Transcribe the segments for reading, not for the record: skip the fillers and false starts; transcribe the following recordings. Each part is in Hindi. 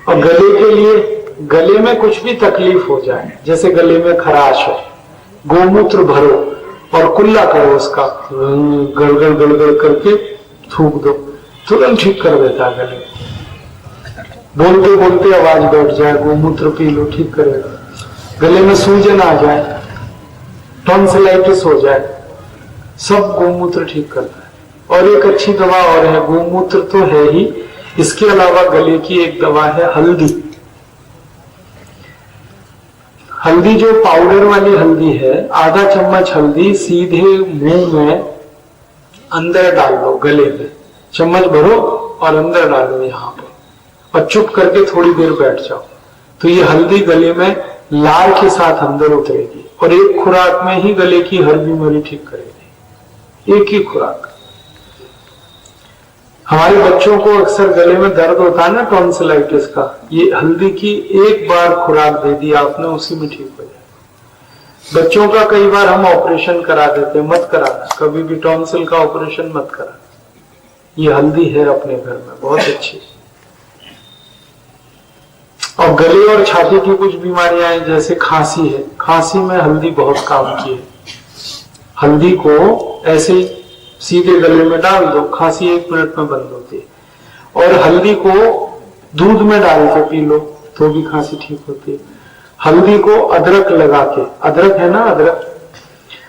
और गले के लिए, गले में कुछ भी तकलीफ हो जाए, जैसे गले में खराश है, गोमूत्र भरो और कुल्ला करो, उसका गड़गड़ गड़गड़ करके थूक दो, तुरंत ठीक कर देता है गले। बोलते बोलते आवाज बैठ जाए, गोमूत्र पी लो, ठीक करेगा। गले में सूजन आ जाए, टॉन्सिलाइटिस हो जाए, सब गोमूत्र ठीक करता है। और एक अच्छी दवा और है, गोमूत्र तो है ही, इसके अलावा गले की एक दवा है हल्दी। हल्दी जो पाउडर वाली हल्दी है, आधा चम्मच हल्दी सीधे मुंह में अंदर डाल लो, गले में चम्मच भरो और अंदर डालो यहाँ पे, और चुप करके थोड़ी देर बैठ जाओ, तो ये हल्दी गले में लार के साथ अंदर उतरेगी और एक खुराक में ही गले की हर बीमारी ठीक करेगी, एक ही खुराक। हमारे बच्चों को अक्सर गले में दर्द होता है ना, टॉन्सिलाइटिस का, ये हल्दी की एक बार खुराक दे दी आपने, उसी में ठीक हो जाए। बच्चों का कई बार हम ऑपरेशन करा देते, मत कराना कभी भी, टॉन्सिल का ऑपरेशन मत कराना, ये हल्दी है अपने घर में बहुत अच्छी। और गले और छाती की कुछ बीमारियां हैं, जैसे खांसी है, खांसी में हल्दी बहुत काम की है। हल्दी को ऐसे सीधे गले में डाल दो, खांसी 1 मिनट में बंद होती है। और हल्दी को दूध में डाल के पी लो तो भी खांसी ठीक होती है। हल्दी को अदरक लगा के, अदरक है ना,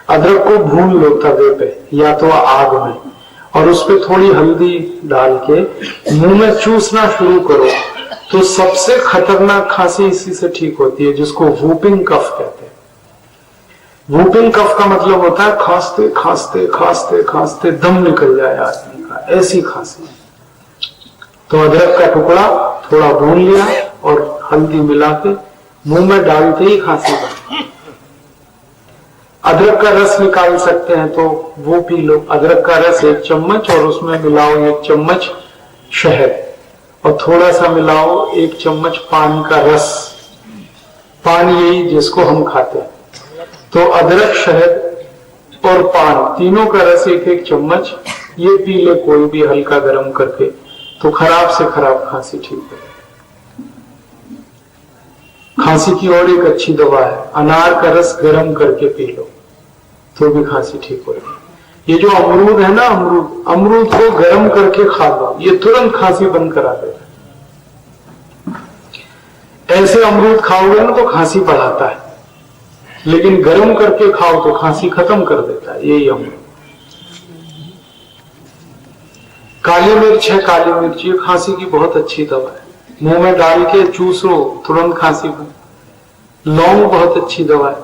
अदरक को भून लो तवे पे या तो आग में, और उस पर थोड़ी हल्दी डाल के मुंह में चूसना शुरू करो, तो सबसे खतरनाक खांसी इसी से ठीक होती है, जिसको वूपिंग कफ कहते हैं। वूपिंग कफ का मतलब होता है खांसते खांसते खांसते खांसते दम निकल जाए आदमी का, ऐसी खांसी। तो अदरक का टुकड़ा थोड़ा भून लिया और हल्दी मिला के मुंह में डालते ही खांसी बंद। अदरक का रस निकाल सकते हैं तो वो पी लो, अदरक का रस 1 चम्मच और उसमें मिलाओ 1 चम्मच शहद, और थोड़ा सा मिलाओ 1 चम्मच पान का रस, पान यही जिसको हम खाते हैं। तो अदरक, शहद और पान तीनों का रस 1-1 चम्मच, ये पी ले कोई भी हल्का गर्म करके, तो खराब से खराब खांसी ठीक हो जाए। खांसी की और एक अच्छी दवा है, अनार का रस गर्म करके पी लो तो भी खांसी ठीक हो जाए। ये जो अमरूद है ना, अमरूद को गर्म करके खा लो, ये तुरंत खांसी बंद करा देगा। ऐसे अमरूद खाओगे ना तो खांसी बढ़ाता है, लेकिन गर्म करके खाओ तो खांसी खत्म कर देता है, यही अमरूद। काली मिर्च है, काली मिर्च ये खांसी की बहुत अच्छी दवा है, मुंह में डाल के चूसो तुरंत खांसी बंद। लौंग बहुत अच्छी दवा है,